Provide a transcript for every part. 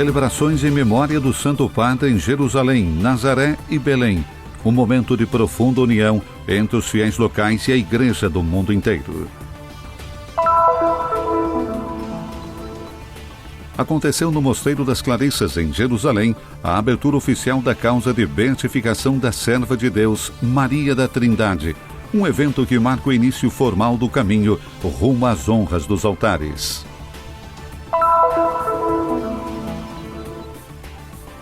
celebrações em memória do Santo Padre em Jerusalém, Nazaré e Belém. Um momento de profunda união entre os fiéis locais e a Igreja do mundo inteiro. Aconteceu no Mosteiro das Clarissas, em Jerusalém, a abertura oficial da causa de beatificação da serva de Deus, Maria da Trindade, um evento que marca o início formal do caminho rumo às honras dos altares.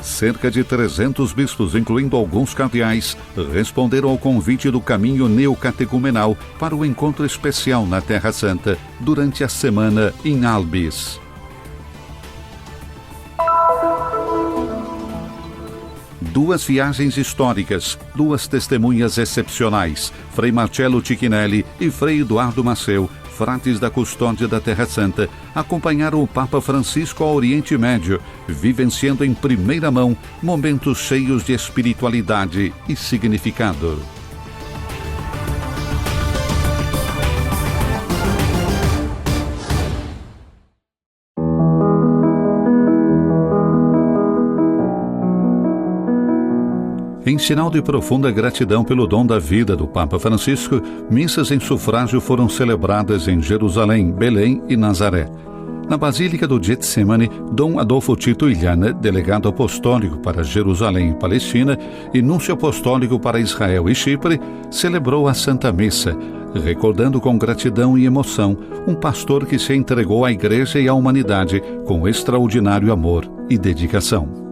Cerca de 300 bispos, incluindo alguns cardeais, responderam ao convite do caminho neocatecumenal para o encontro especial na Terra Santa durante a semana em Albis. Duas viagens históricas, duas testemunhas excepcionais, Frei Marcello Cicchinelli e Frei Eduardo Maceu, frates da custódia da Terra Santa, acompanharam o Papa Francisco ao Oriente Médio, vivenciando em primeira mão momentos cheios de espiritualidade e significado. Em sinal de profunda gratidão pelo dom da vida do Papa Francisco, missas em sufrágio foram celebradas em Jerusalém, Belém e Nazaré. Na Basílica do Getsemane, Dom Adolfo Tito Illana, delegado apostólico para Jerusalém e Palestina e núncio apostólico para Israel e Chipre, celebrou a Santa Missa, recordando com gratidão e emoção um pastor que se entregou à Igreja e à humanidade com extraordinário amor e dedicação.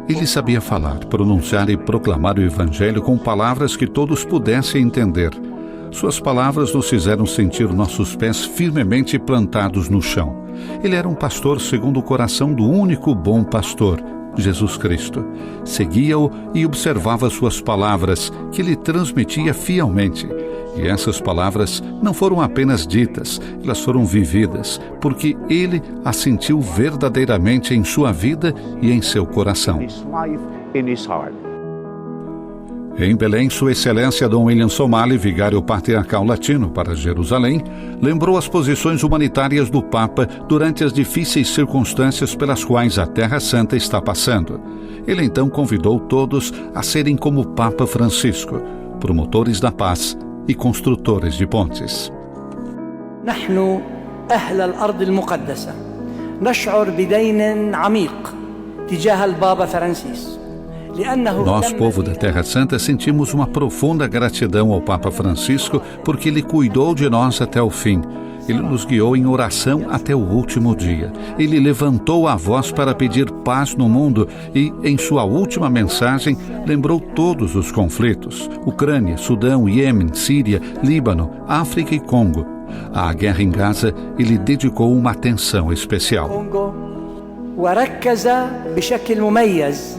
Ele sabia falar, pronunciar e proclamar o Evangelho com palavras que todos pudessem entender. Suas palavras nos fizeram sentir nossos pés firmemente plantados no chão. Ele era um pastor segundo o coração do único bom pastor, Jesus Cristo. Seguia-o e observava suas palavras, que ele transmitia fielmente. E essas palavras não foram apenas ditas, elas foram vividas, porque ele as sentiu verdadeiramente em sua vida e em seu coração. Em Belém, Sua Excelência Dom William Somali, vigário patriarcal latino para Jerusalém, lembrou as posições humanitárias do Papa durante as difíceis circunstâncias pelas quais a Terra Santa está passando. Ele então convidou todos a serem como o Papa Francisco, promotores da paz e construtores de pontes. نحن أهل الأرض المقدسة نشعر بدين عميق تجاه البابا فرانسيس. Nós, povo da Terra Santa, sentimos uma profunda gratidão ao Papa Francisco porque ele cuidou de nós até o fim. Ele nos guiou em oração até o último dia. Ele levantou a voz para pedir paz no mundo e, em sua última mensagem, lembrou todos os conflitos: Ucrânia, Sudão, Iêmen, Síria, Líbano, África e Congo. À guerra em Gaza, ele dedicou uma atenção especial. وركز بشكل مميز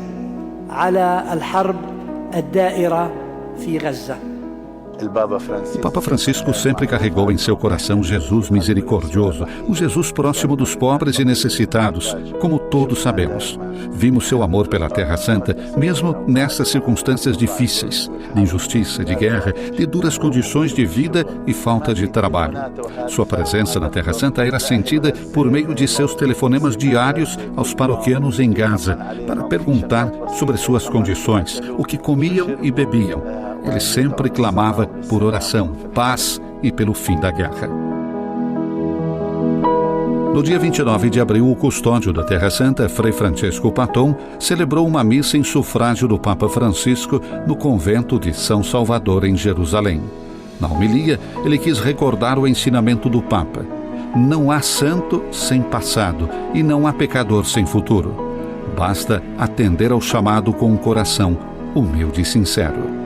على الحرب الدائرة في غزة. O Papa Francisco sempre carregou em seu coração Jesus misericordioso, o Jesus próximo dos pobres e necessitados, como todos sabemos. Vimos seu amor pela Terra Santa, mesmo nessas circunstâncias difíceis, de injustiça, de guerra, de duras condições de vida e falta de trabalho. Sua presença na Terra Santa era sentida por meio de seus telefonemas diários aos paroquianos em Gaza, para perguntar sobre suas condições, o que comiam e bebiam. Ele sempre clamava por oração, paz e pelo fim da guerra. No dia 29 de abril, o custódio da Terra Santa, Frei Francesco Patton, celebrou uma missa em sufrágio do Papa Francisco no convento de São Salvador, em Jerusalém. Na homilia, ele quis recordar o ensinamento do Papa: não há santo sem passado e não há pecador sem futuro. Basta atender ao chamado com um coração humilde e sincero.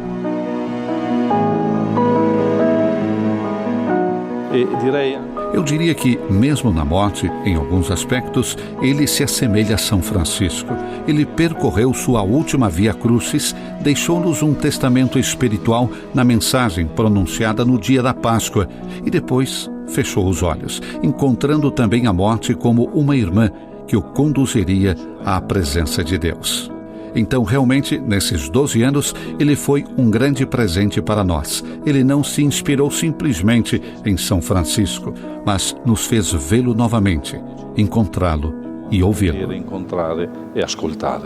Eu diria que, mesmo na morte, em alguns aspectos, ele se assemelha a São Francisco. Ele percorreu sua última via crucis, deixou-nos um testamento espiritual na mensagem pronunciada no dia da Páscoa e depois fechou os olhos, encontrando também a morte como uma irmã que o conduziria à presença de Deus. Então, realmente, nesses 12 anos, ele foi um grande presente para nós. Ele não se inspirou simplesmente em São Francisco, mas nos fez vê-lo novamente, encontrá-lo e ouvi-lo. Encontrar e ascoltar.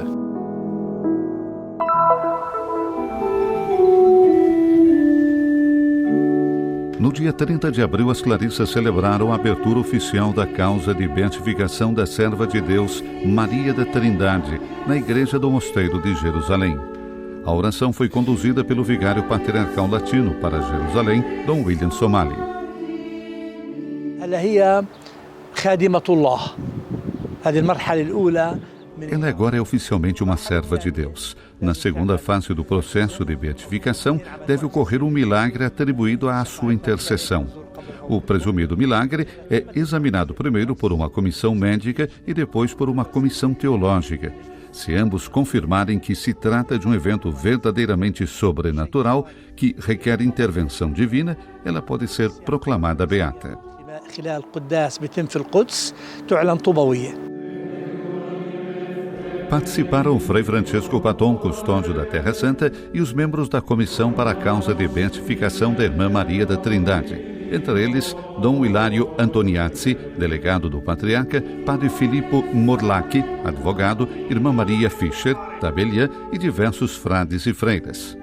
No dia 30 de abril, as Clarissas celebraram a abertura oficial da causa de beatificação da serva de Deus, Maria da Trindade, na Igreja do Mosteiro de Jerusalém. A oração foi conduzida pelo vigário patriarcal latino para Jerusalém, Dom William Somali. Ela agora é oficialmente uma serva de Deus. Na segunda fase do processo de beatificação, deve ocorrer um milagre atribuído à sua intercessão. O presumido milagre é examinado primeiro por uma comissão médica e depois por uma comissão teológica. Se ambos confirmarem que se trata de um evento verdadeiramente sobrenatural que requer intervenção divina, ela pode ser proclamada beata. Participaram o Frei Francesco Paton, custódio da Terra Santa, e os membros da Comissão para a Causa de Beatificação da Irmã Maria da Trindade. Entre eles, Dom Hilário Antoniazzi, delegado do Patriarca, Padre Filippo Morlacchi, advogado, Irmã Maria Fischer, tabeliã e diversos frades e freiras.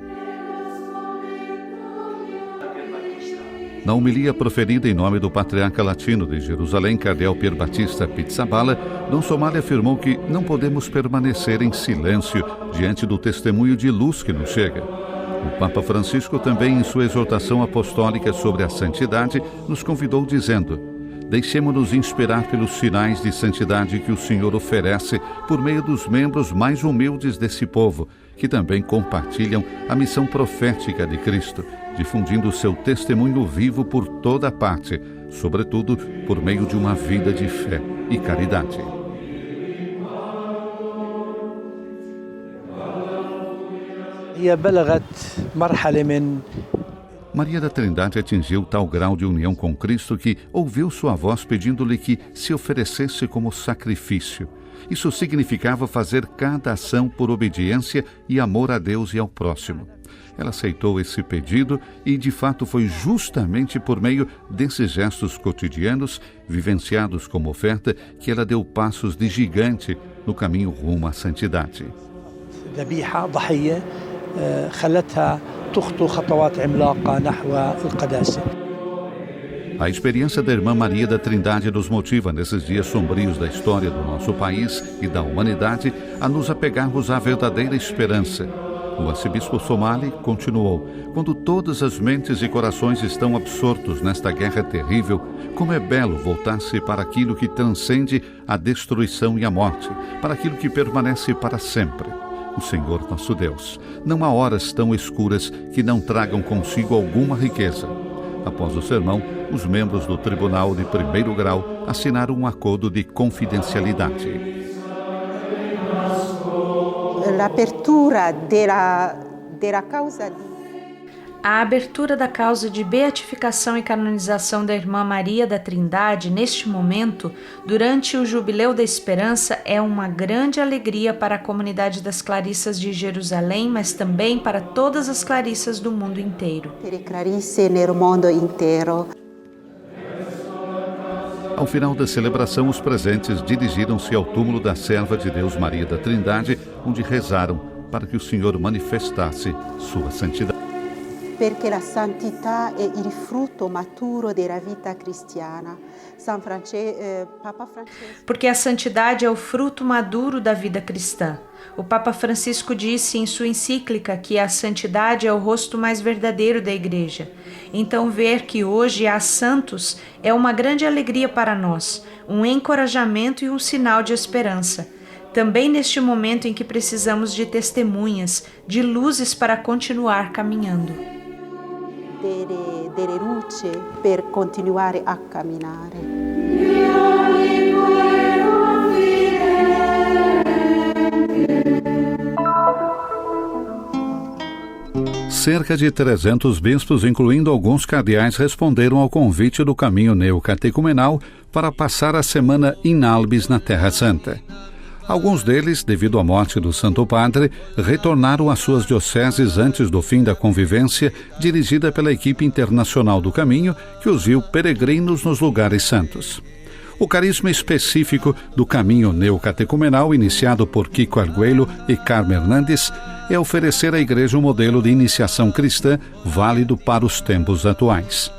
Na homilia proferida em nome do Patriarca Latino de Jerusalém, Cardeal Pier Battista Pizzaballa, Dom Somali afirmou que não podemos permanecer em silêncio diante do testemunho de luz que nos chega. O Papa Francisco também, em sua exortação apostólica sobre a santidade, nos convidou dizendo: deixemo-nos inspirar pelos sinais de santidade que o Senhor oferece por meio dos membros mais humildes desse povo, que também compartilham a missão profética de Cristo, difundindo seu testemunho vivo por toda parte, sobretudo por meio de uma vida de fé e caridade. Maria da Trindade atingiu tal grau de união com Cristo que ouviu sua voz pedindo-lhe que se oferecesse como sacrifício. Isso significava fazer cada ação por obediência e amor a Deus e ao próximo. Ela aceitou esse pedido e, de fato, foi justamente por meio desses gestos cotidianos, vivenciados como oferta, que ela deu passos de gigante no caminho rumo à santidade. A experiência da Irmã Maria da Trindade nos motiva, nesses dias sombrios da história do nosso país e da humanidade, a nos apegarmos à verdadeira esperança. O arcebispo Somali continuou: quando todas as mentes e corações estão absortos nesta guerra terrível, como é belo voltar-se para aquilo que transcende a destruição e a morte, para aquilo que permanece para sempre. O Senhor nosso Deus. Não há horas tão escuras que não tragam consigo alguma riqueza. Após o sermão, os membros do Tribunal de Primeiro Grau assinaram um acordo de confidencialidade. A abertura da causa de beatificação e canonização da Irmã Maria da Trindade, neste momento, durante o Jubileu da Esperança, é uma grande alegria para a comunidade das Clarissas de Jerusalém, mas também para todas as Clarissas do mundo inteiro. Ao final da celebração, os presentes dirigiram-se ao túmulo da serva de Deus Maria da Trindade, onde rezaram para que o Senhor manifestasse sua santidade. Perché la santità è il frutto maturo della vita cristiana. Papa Francesco. Porque a santidade é o fruto maduro da vida cristã. O Papa Francisco disse em sua encíclica que a santidade é o rosto mais verdadeiro da Igreja. Então, ver que hoje há santos é uma grande alegria para nós, um encorajamento e um sinal de esperança. Também neste momento em que precisamos de testemunhas, de luzes para continuar caminhando. Delle luci per continuare a camminare. Cerca de 300 bispos, incluindo alguns cardeais, responderam ao convite do caminho neocatecumenal para passar a semana in albis na Terra Santa. Alguns deles, devido à morte do Santo Padre, retornaram às suas dioceses antes do fim da convivência, dirigida pela equipe internacional do Caminho, que os viu peregrinos nos lugares santos. O carisma específico do caminho neocatecumenal, iniciado por Kiko Arguello e Carmen Hernandes, é oferecer à Igreja um modelo de iniciação cristã válido para os tempos atuais.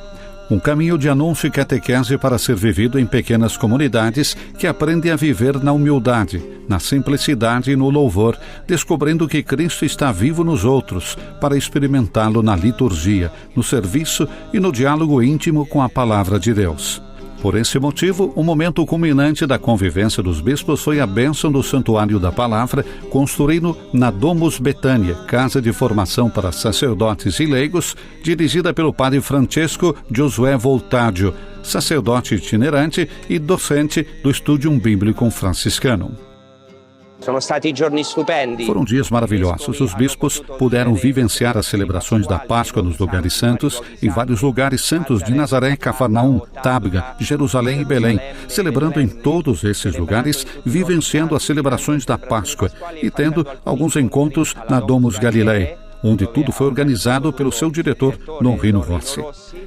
Um caminho de anúncio e catequese para ser vivido em pequenas comunidades que aprendem a viver na humildade, na simplicidade e no louvor, descobrindo que Cristo está vivo nos outros, para experimentá-lo na liturgia, no serviço e no diálogo íntimo com a palavra de Deus. Por esse motivo, o momento culminante da convivência dos bispos foi a bênção do Santuário da Palavra, construído na Domus Betânia, casa de formação para sacerdotes e leigos, dirigida pelo padre Francesco Josué Voltaggio, sacerdote itinerante e docente do Studium Biblicum franciscano. Foram dias maravilhosos. Os bispos puderam vivenciar as celebrações da Páscoa nos lugares santos, em vários lugares santos de Nazaré, Cafarnaum, Tábega, Jerusalém e Belém, celebrando em todos esses lugares, vivenciando as celebrações da Páscoa e tendo alguns encontros na Domus Galilei, onde tudo foi organizado pelo seu diretor, Dom Rino Rossi.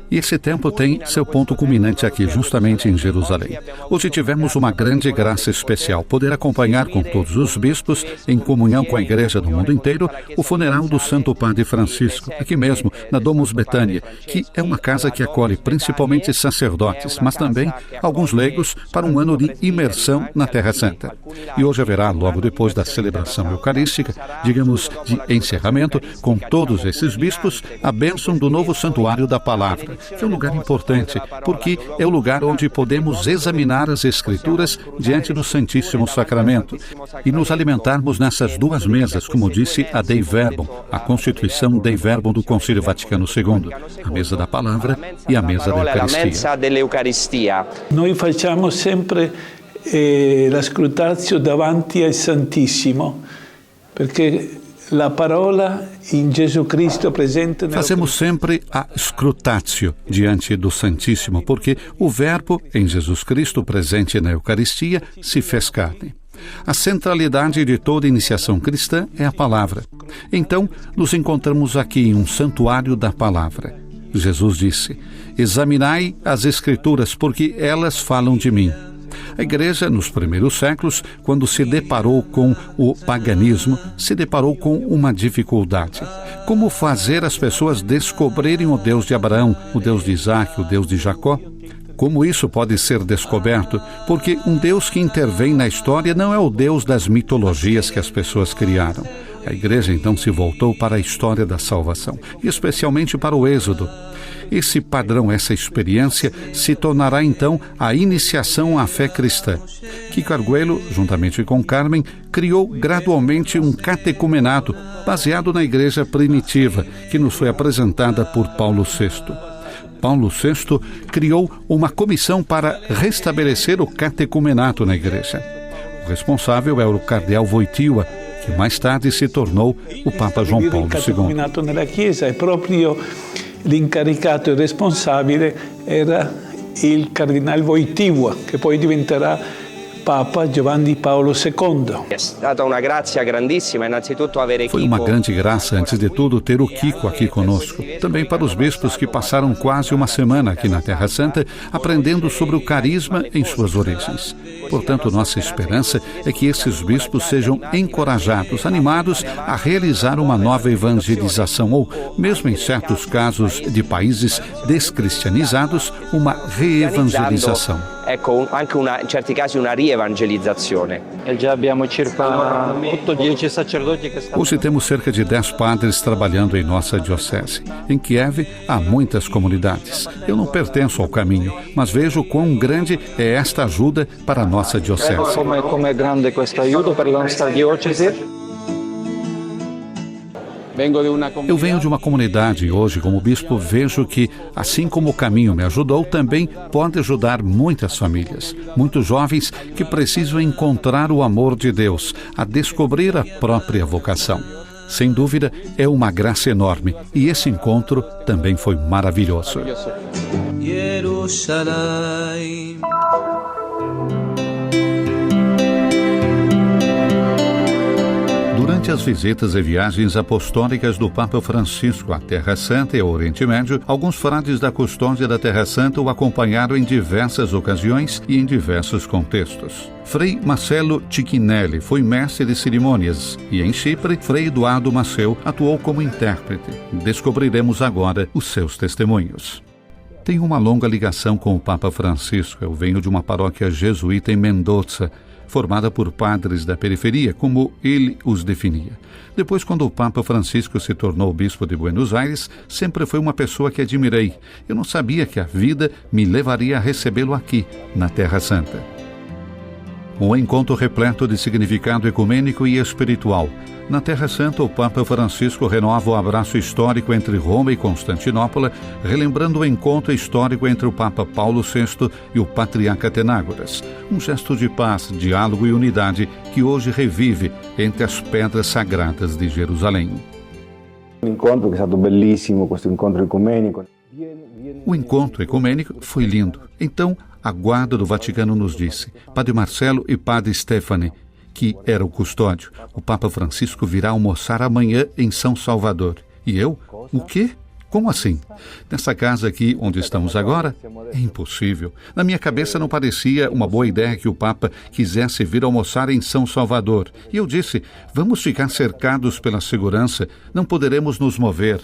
E esse tempo tem seu ponto culminante aqui, justamente em Jerusalém. Hoje tivemos uma grande graça especial, poder acompanhar com todos os bispos, em comunhão com a Igreja do mundo inteiro, o funeral do Santo Padre Francisco, aqui mesmo, na Domus Betânia, que é uma casa que acolhe principalmente sacerdotes, mas também alguns leigos para um ano de imersão na Terra Santa. E hoje haverá, logo depois da celebração eucarística, digamos, de encerramento, com todos esses bispos, a bênção do novo Santuário da Palavra, que é um lugar importante, porque é o lugar onde podemos examinar as Escrituras diante do Santíssimo Sacramento e nos alimentarmos nessas duas mesas, como disse a Dei Verbum, a Constituição Dei Verbum do Concílio Vaticano II, a mesa da Palavra e a mesa da Eucaristia. Noi facciamo sempre la scrutatio davanti al Santissimo, perché la parola in Gesù Cristo presente nella... Fazemos sempre a scrutatio diante do Santíssimo, porque o Verbo em Jesus Cristo presente na Eucaristia se fez carne. A centralidade de toda iniciação cristã é a palavra. Então, nos encontramos aqui em um santuário da palavra. Jesus disse: examinai as Escrituras, porque elas falam de mim. A Igreja, nos primeiros séculos, quando se deparou com o paganismo, se deparou com uma dificuldade. Como fazer as pessoas descobrirem o Deus de Abraão, o Deus de Isaac, o Deus de Jacó? Como isso pode ser descoberto? Porque um Deus que intervém na história não é o Deus das mitologias que as pessoas criaram. A Igreja então se voltou para a história da salvação, e especialmente para o Êxodo. Esse padrão, essa experiência, se tornará então a iniciação à fé cristã. Kiko Arguello, juntamente com Carmen, criou gradualmente um catecumenato baseado na Igreja primitiva, que nos foi apresentada por Paulo VI. Paulo VI criou uma comissão para restabelecer o catecumenato na Igreja. O responsável é o cardeal Wojtyła, que mais tarde se tornou o Papa João Paulo II. Nella Chiesa e proprio l'incaricato e responsabile era il cardinale Wojtyła, che poi diventerà Papa Giovanni Paolo II. Foi uma grande graça, antes de tudo, ter o Kiko aqui conosco. Também para os bispos que passaram quase uma semana aqui na Terra Santa, aprendendo sobre o carisma em suas origens. Portanto, nossa esperança é que esses bispos sejam encorajados, animados a realizar uma nova evangelização ou, mesmo em certos casos de países descristianizados, uma reevangelização. Ecco, anche in certi casi una rievangelizzazione. Hoje temos cerca de 10 padres trabalhando em nossa diocese. Em Kiev há muitas comunidades. Eu não pertenço ao caminho, mas vejo quão grande é esta ajuda para a nossa diocese. Como é grande questo aiuto per la nostra diocesi? Eu venho de uma comunidade e hoje, como bispo, vejo que, assim como o caminho me ajudou, também pode ajudar muitas famílias, muitos jovens que precisam encontrar o amor de Deus, a descobrir a própria vocação. Sem dúvida, é uma graça enorme e esse encontro também foi maravilhoso. Durante as visitas e viagens apostólicas do Papa Francisco à Terra Santa e ao Oriente Médio, alguns frades da custódia da Terra Santa o acompanharam em diversas ocasiões e em diversos contextos. Frei Marcelo Cicchinelli foi mestre de cerimônias e, em Chipre, Frei Eduardo Maceu atuou como intérprete. Descobriremos agora os seus testemunhos. Tenho uma longa ligação com o Papa Francisco. Eu venho de uma paróquia jesuíta em Mendoza, formada por padres da periferia, como ele os definia. Depois, quando o Papa Francisco se tornou bispo de Buenos Aires, sempre foi uma pessoa que admirei. Eu não sabia que a vida me levaria a recebê-lo aqui, na Terra Santa. Um encontro repleto de significado ecumênico e espiritual. Na Terra Santa, o Papa Francisco renova o abraço histórico entre Roma e Constantinopla, relembrando o encontro histórico entre o Papa Paulo VI e o Patriarca Atenágoras. Um gesto de paz, diálogo e unidade que hoje revive entre as pedras sagradas de Jerusalém. Um encontro que é stato bellissimo, questo incontro ecumênico. O encontro ecumênico foi lindo. Então, a guarda do Vaticano nos disse, Padre Marcelo e Padre Stefani, que era o custódio, o Papa Francisco virá almoçar amanhã em São Salvador. E eu? O quê? Como assim? Nessa casa aqui onde estamos agora? É impossível. Na minha cabeça não parecia uma boa ideia que o Papa quisesse vir almoçar em São Salvador. E eu disse, vamos ficar cercados pela segurança, não poderemos nos mover.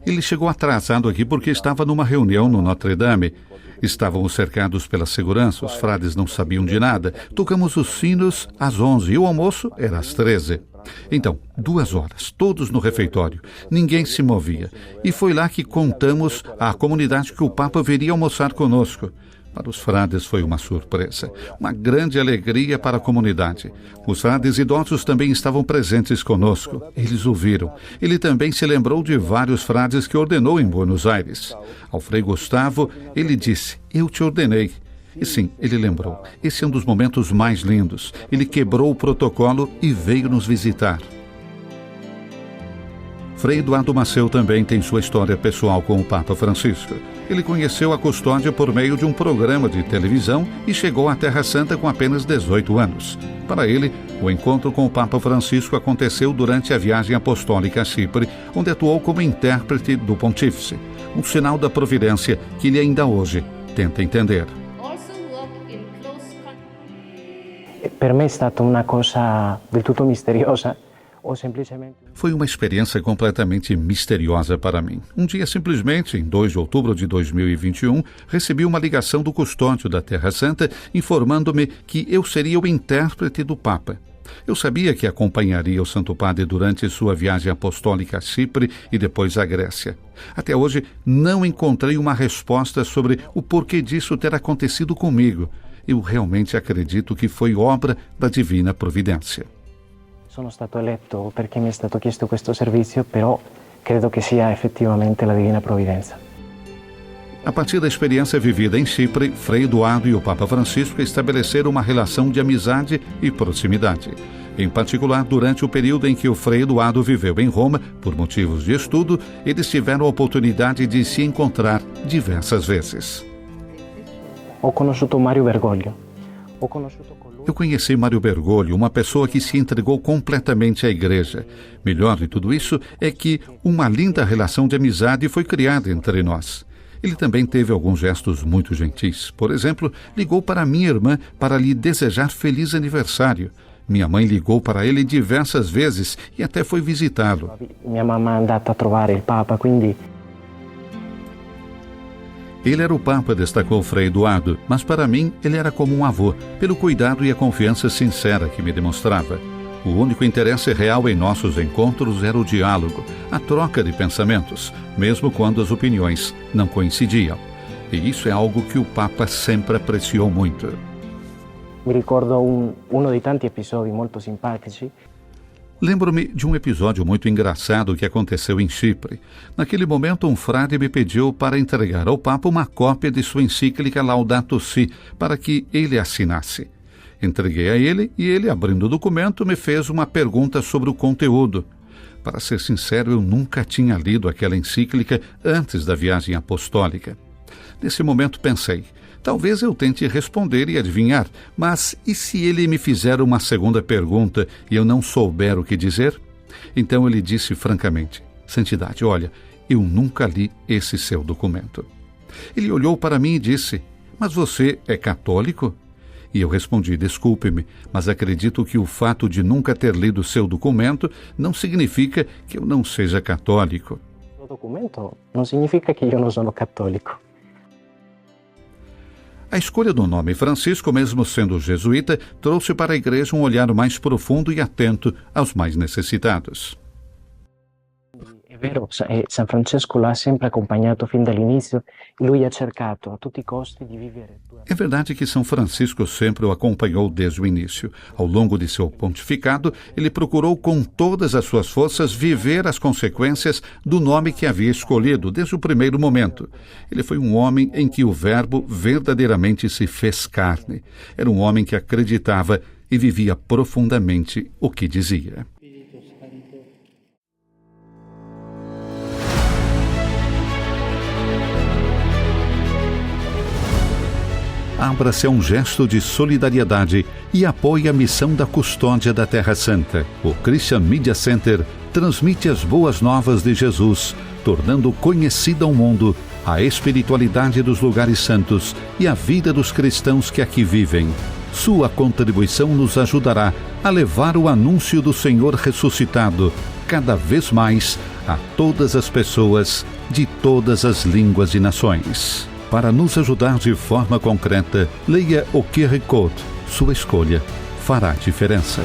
Ele chegou atrasado aqui porque estava numa reunião no Notre Dame. Estávamos cercados pela segurança, os frades não sabiam de nada. Tocamos os sinos às 11 e o almoço era às 13. Então, 2 horas, todos no refeitório. Ninguém se movia. E foi lá que contamos à comunidade que o Papa viria almoçar conosco. Para os frades foi uma surpresa, uma grande alegria para a comunidade. Os frades idosos também estavam presentes conosco. Eles o viram. Ele também se lembrou de vários frades que ordenou em Buenos Aires. Ao Frei Gustavo, ele disse, eu te ordenei. E sim, ele lembrou. Esse é um dos momentos mais lindos. Ele quebrou o protocolo e veio nos visitar. Frei Eduardo Maceu também tem sua história pessoal com o Papa Francisco. Ele conheceu a custódia por meio de um programa de televisão e chegou à Terra Santa com apenas 18 anos. Para ele, o encontro com o Papa Francisco aconteceu durante a viagem apostólica a Chipre, onde atuou como intérprete do pontífice. Um sinal da providência que ele ainda hoje tenta entender. Per me è stata una cosa del tutto misteriosa. Foi uma experiência completamente misteriosa para mim. Um dia, simplesmente, em 2 de outubro de 2021, recebi uma ligação do custódio da Terra Santa informando-me que eu seria o intérprete do Papa. Eu sabia que acompanharia o Santo Padre durante sua viagem apostólica a Chipre e depois à Grécia. Até hoje, não encontrei uma resposta sobre o porquê disso ter acontecido comigo. Eu realmente acredito que foi obra da Divina Providência. Sono stato eletto perché mi è stato chiesto questo servizio, però credo che sia effettivamente la Divina Provvidenza. A partir da experiência vivida em Chipre, Frei Eduardo e o Papa Francisco estabeleceram uma relação de amizade e proximidade. Em particular, durante o período em que o Frei Eduardo viveu em Roma, por motivos de estudo, eles tiveram a oportunidade de se encontrar diversas vezes. Ho conosciuto Mario Bergoglio. Eu conheci Mário Bergoglio, uma pessoa que se entregou completamente à igreja. Melhor de tudo isso é que uma linda relação de amizade foi criada entre nós. Ele também teve alguns gestos muito gentis. Por exemplo, ligou para minha irmã para lhe desejar feliz aniversário. Minha mãe ligou para ele diversas vezes e até foi visitá-lo. Minha mamma è andata a trovare il Papa, quindi... Ele era o Papa, destacou Frei Eduardo, mas para mim ele era como um avô, pelo cuidado e a confiança sincera que me demonstrava. O único interesse real em nossos encontros era o diálogo, a troca de pensamentos, mesmo quando as opiniões não coincidiam. E isso é algo que o Papa sempre apreciou muito. Mi ricordo uno dei tanti episodi molto simpatici. Lembro-me de um episódio muito engraçado que aconteceu em Chipre. Naquele momento, um frade me pediu para entregar ao Papa uma cópia de sua encíclica Laudato Si, para que ele assinasse. Entreguei a ele e ele, abrindo o documento, me fez uma pergunta sobre o conteúdo. Para ser sincero, eu nunca tinha lido aquela encíclica antes da viagem apostólica. Nesse momento pensei, talvez eu tente responder e adivinhar, mas e se ele me fizer uma segunda pergunta e eu não souber o que dizer? Então ele disse francamente: Santidade, olha, eu nunca li esse seu documento. Ele olhou para mim e disse: Mas você é católico? E eu respondi: Desculpe-me, mas acredito que o fato de nunca ter lido seu documento não significa que eu não seja católico. O documento não significa que eu não sou católico. A escolha do nome Francisco, mesmo sendo jesuíta, trouxe para a igreja um olhar mais profundo e atento aos mais necessitados. È vero, San Francesco l'ha sempre acompanhato fin dall'inizio e lui ha cercato a tutti i costi di vivere. É verdade que São Francisco sempre o acompanhou desde o início. Ao longo de seu pontificado, ele procurou com todas as suas forças viver as consequências do nome que havia escolhido desde o primeiro momento. Ele foi um homem em que o Verbo verdadeiramente se fez carne. Era um homem que acreditava e vivia profundamente o que dizia. Abra-se a um gesto de solidariedade e apoie a missão da custódia da Terra Santa. O Christian Media Center transmite as boas novas de Jesus, tornando conhecida ao mundo a espiritualidade dos lugares santos e a vida dos cristãos que aqui vivem. Sua contribuição nos ajudará a levar o anúncio do Senhor ressuscitado cada vez mais a todas as pessoas de todas as línguas e nações. Para nos ajudar de forma concreta, leia o QR Code. Sua escolha fará diferença.